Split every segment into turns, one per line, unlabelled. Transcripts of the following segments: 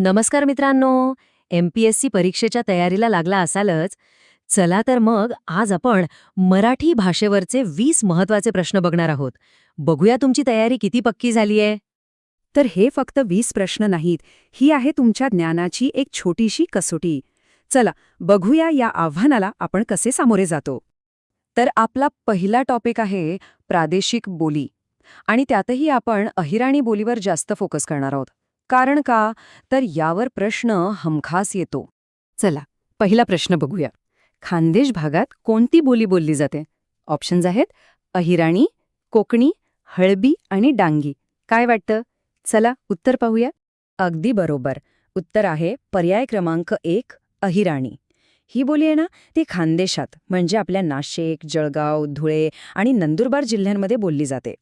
नमस्कार मित्रांनो. MPSC परीक्षेच्या तयारीला लागला असालच. चला तर मग आज आपण मराठी भाषेवरचे 20 महत्वाचे प्रश्न बघणार आहोत. बघूया तुमची तयारी किती पक्की झालीये.
तर हे फक्त 20 प्रश्न नाहीत, ही आहे तुमच्या ज्ञानाची एक छोटीशी कसोटी. चला बघूया या आव्हानाला आपण कसे सामोरे जातो. तर आपला पहिला टॉपिक आहे प्रादेशिक बोली. आणि त्यातही आपण अहिराणी बोलीवर जास्त फोकस करणार आहोत. कारण का? तर यावर प्रश्न हमखास येतो. चला पहिला प्रश्न बघूया. खानदेश भागात कोणती बोली बोलली जाते? ऑप्शन्स आहेत अहिराणी, कोकणी, हळबी आणि डांगी. काय वाटतं? चला उत्तर पाहूया. अगदी बरोबर. उत्तर आहे पर्याय क्रमांक 1 अहिराणी. ही बोली आहे ना, ती खानदेशात म्हणजे आपल्या नाशिक, जळगाव, धुळे आणि नंदुरबार जिल्ह्यांमध्ये बोलली जाते.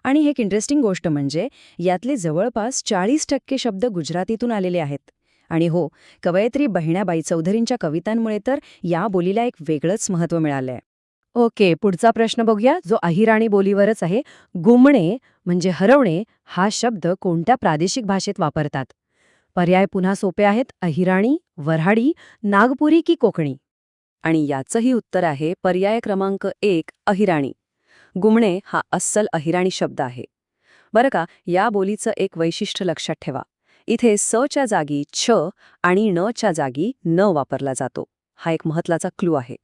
आणि एक इंटरेस्टिंग गोष्ट म्हणजे यातले जवळपास 40% शब्द गुजरातीतून आलेले आहेत. आणि हो, कवयित्री बहिणाबाई चौधरींच्या कवितांमुळे तर या बोलीला एक वेगळंच महत्त्व मिळालंय. ओके, पुढचा प्रश्न बघूया, जो अहिराणी बोलीवरच आहे. गुमणे म्हणजे हरवणे हा शब्द कोणत्या प्रादेशिक भाषेत वापरतात? पर्याय पुन्हा सोपे आहेत. अहिराणी, वऱ्हाडी, नागपुरी की कोकणी? आणि याचंही उत्तर आहे पर्याय क्रमांक 1 अहिराणी. गुमणे हा अस्सल अहिराणी शब्द आहे. बरं का, या बोलीचं एक वैशिष्ट्य लक्षात ठेवा. इथे सच्या जागी छ आणि नच्या जागी न वापरला जातो. हा एक महत्त्वाचा क्लू आहे.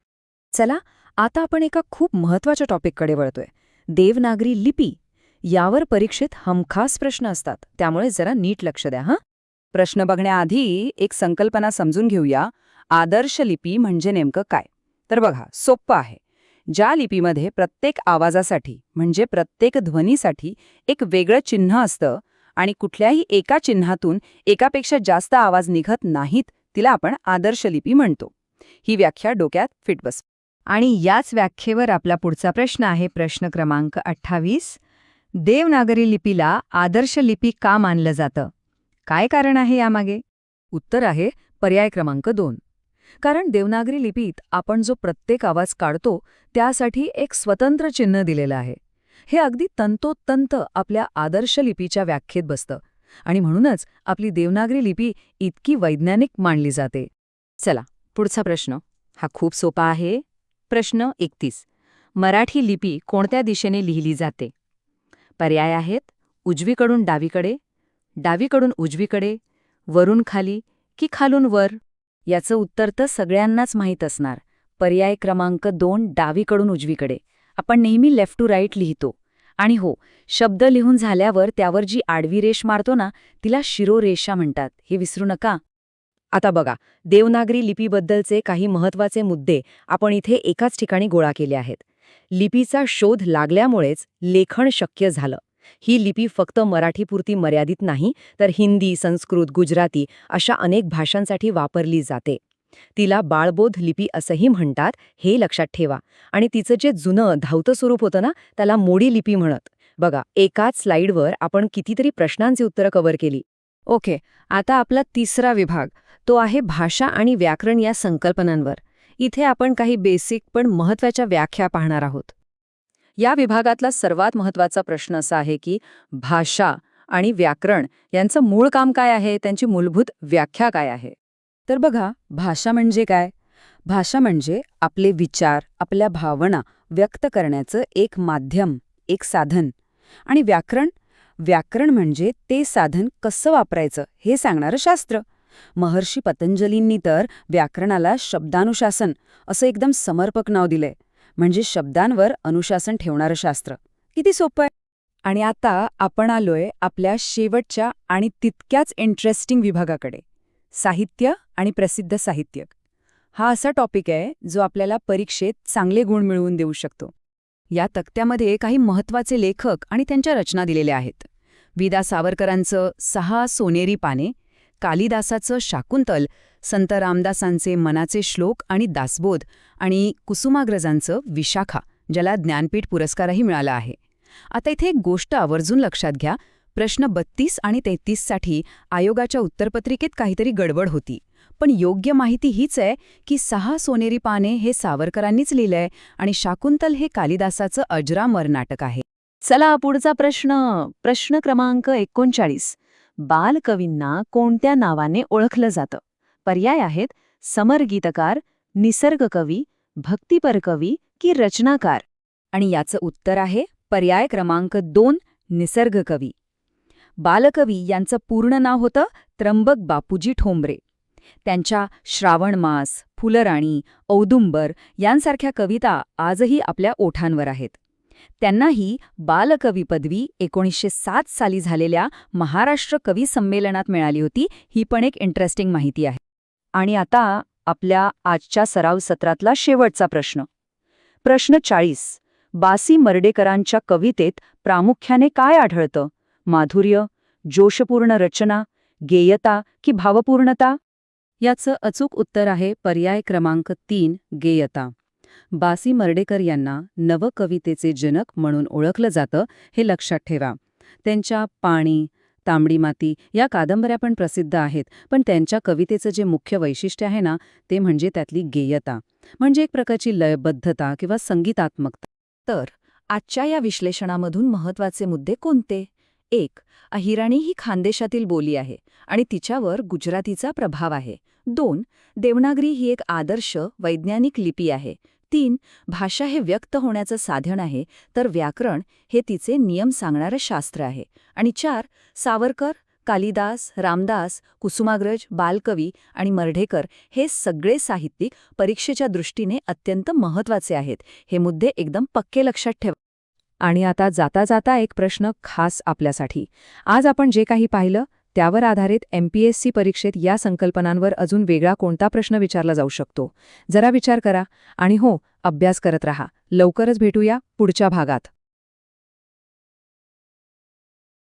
चला आता आपण एका खूप महत्त्वाच्या टॉपिककडे वळतोय. देवनागरी लिपी. यावर परीक्षेत हमखास प्रश्न असतात, त्यामुळे जरा नीट लक्ष द्या हां. प्रश्न बघण्याआधी एक संकल्पना समजून घेऊया. आदर्श लिपी म्हणजे नेमकं काय? तर बघा, सोप्पं आहे. ज्या लिपीमध्ये प्रत्येक आवाजासाठी म्हणजे प्रत्येक ध्वनीसाठी एक वेगळं चिन्ह असतं आणि कुठल्याही एका चिन्हातून एकापेक्षा जास्त आवाज निघत नाहीत, तिला आपण आदर्श लिपी म्हणतो. ही व्याख्या डोक्यात फिट बस. आणि याच व्याख्येवर आपला पुढचा प्रश्न आहे, प्रश्न क्रमांक 28. देवनागरी लिपीला आदर्श लिपी का मानलं जातं? काय कारण आहे यामागे? उत्तर आहे पर्याय क्रमांक 2. कारण देवनागरी लिपीत आपण जो प्रत्येक आवाज काढतो त्यासाठी एक स्वतंत्र चिन्ह दिलेलं आहे. हे अगदी तंतोतंत आपल्या आदर्श लिपीच्या व्याख्येत बसतं आणि म्हणूनच आपली देवनागरी लिपी इतकी वैज्ञानिक मानली जाते. चला पुढचा प्रश्न. हा खूप सोपा आहे. प्रश्न 31. मराठी लिपी कोणत्या दिशेने लिहिली जाते? पर्याय आहेत उजवीकडून डावीकडे, डावीकडून उजवीकडे, वरून खाली की खालून वर? याचं उत्तर तर सगळ्यांनाच माहीत असणार. पर्याय क्रमांक 2 डावीकडून उजवीकडे. आपण नेहमी लेफ्ट टू राईट लिहितो. आणि हो, शब्द लिहून झाल्यावर त्यावर जी आडवी रेष मारतो ना, तिला शिरोरेषा म्हणतात, हे विसरू नका. आता बघा, देवनागरी लिपीबद्दलचे काही महत्त्वाचे मुद्दे आपण इथे एकाच ठिकाणी गोळा केले आहेत. लिपीचा शोध लागल्यामुळेच लेखन शक्य झालं. ही लिपी फक्त मराठीपुरती मर्यादित नाही, तर हिंदी, संस्कृत, गुजराती अशा अनेक भाषांसाठी वापरली जाते. तिला बाळबोध लिपी असंही म्हणतात, हे लक्षात ठेवा. आणि तिचं जे जुनं धावतं स्वरूप होतं ना, त्याला मोडी लिपी म्हणत. बघा, एकाच स्लाईडवर आपण कितीतरी प्रश्नांची उत्तरं कव्हर केली. ओके, आता आपला तिसरा विभाग, तो आहे भाषा आणि व्याकरण या संकल्पनांवर. इथे आपण काही बेसिक पण महत्त्वाच्या व्याख्या पाहणार आहोत. या विभागातला सर्वात महत्त्वाचा प्रश्न असा आहे की भाषा आणि व्याकरण यांचं मूळ काम काय आहे, त्यांची मूलभूत व्याख्या काय आहे? तर बघा, भाषा म्हणजे काय? भाषा म्हणजे आपले विचार, आपल्या भावना व्यक्त करण्याचं एक माध्यम, एक साधन. आणि व्याकरण? व्याकरण म्हणजे ते साधन कसं वापरायचं हे सांगणारं शास्त्र. महर्षी पतंजलींनी तर व्याकरणाला शब्दानुशासन असं एकदम समर्पक नाव दिलंय. म्हणजे शब्दांवर अनुशासन ठेवणारं शास्त्र. किती सोपं आहे. आणि आता आपण आलोय आपल्या शेवटच्या आणि तितक्याच इंटरेस्टिंग विभागाकडे, साहित्य आणि प्रसिद्ध साहित्य. हा असा टॉपिक आहे जो आपल्याला परीक्षेत चांगले गुण मिळवून देऊ शकतो. या तक्त्यामध्ये काही महत्त्वाचे लेखक आणि त्यांच्या रचना दिलेल्या आहेत. वि. सावरकरांचं 6 सोनेरी पाने, कालिदासाचं शाकुंतल, संत रामदासांचे मनाचे श्लोक आणि दासबोध आणि कुसुमाग्रजांचं विशाखा, ज्याला ज्ञानपीठ पुरस्कारही मिळाला आहे. आता इथे एक गोष्ट आवर्जून लक्षात घ्या. प्रश्न 32 आणि 33 साठी आयोगाच्या उत्तरपत्रिकेत काहीतरी गडबड होती. पण योग्य माहिती हीच आहे की 6 सोनेरी पाने हे सावरकरांनीच लिहिलंय आणि शाकुंतल हे कालिदासाचं अजरामर नाटक आहे. चला पुढचा प्रश्न, प्रश्न क्रमांक 39.
बालकवींना कोणत्या नावाने ओळखलं जातं? पर्याय आहेत समरगीतकार, निसर्गकवी, भक्तिपर कवी की रचनाकार.
आणि याचं उत्तर आहे पर्याय क्रमांक 2, निसर्गकवी. बालकवी यांचं पूर्ण नाव होतं त्र्यंबक बापूजी ठोंबरे. त्यांच्या श्रावणमास, फुलराणी, औदुंबर यांसारख्या कविता आजही आपल्या ओठांवर आहेत. त्यांना ही बालकवी पदवी 1907 साली झालेल्या महाराष्ट्र कवी संमेलनात मिळाली होती. ही पण एक इंटरेस्टिंग माहिती आहे. आणि आता आपल्या आजच्या सराव सत्रातला शेवटचा प्रश्न. प्रश्न 40. बासी मर्डेकरांच्या कवितेत प्रामुख्याने काय आढळतं? माधुर्य, जोशपूर्ण रचना, गेयता की भावपूर्णता? याचं अचूक उत्तर आहे पर्याय क्रमांक 3, गेयता. बासी मर्डेकर यांना नवकवितेचे जनक म्हणून ओळखलं जातं, हे लक्षात ठेवा. त्यांच्या पाणी, तांबडी माती या कादंबऱ्या पण प्रसिद्ध आहेत, पण त्यांच्या कवितेचं जे मुख्य वैशिष्ट्य आहे ना, ते म्हणजे त्यातली गेयता, म्हणजे एक प्रकारची लयबद्धता किंवा संगीतात्मकता. तर आजच्या या विश्लेषणामधून महत्त्वाचे मुद्दे कोणते? 1. अहिराणी ही खानदेशातील बोली आहे आणि तिच्यावर गुजरातीचा प्रभाव आहे. 2. देवनागरी ही एक आदर्श वैज्ञानिक लिपी आहे. 3. भाषा हे व्यक्त होण्याचं साधन आहे, तर व्याकरण हे तिचे नियम सांगणारं शास्त्र आहे. आणि 4. सावरकर, कालिदास, रामदास, कुसुमाग्रज, बालकवी आणि मर्ढेकर हे सगळे साहित्यिक परीक्षेच्या दृष्टीने अत्यंत महत्त्वाचे आहेत. हे मुद्दे एकदम पक्के लक्षात ठेवा. आणि आता जाता जाता एक प्रश्न खास आपल्यासाठी. आज आपण जे काही पाहिलं त्यावर आधारित MPSC परीक्षेत या संकल्पनांवर अजून वेगळा कोणता प्रश्न विचारला जाऊ शकतो? जरा विचार करा आणि हो, अभ्यास करत राहा. लवकरच भेटूया पुढच्या भागात.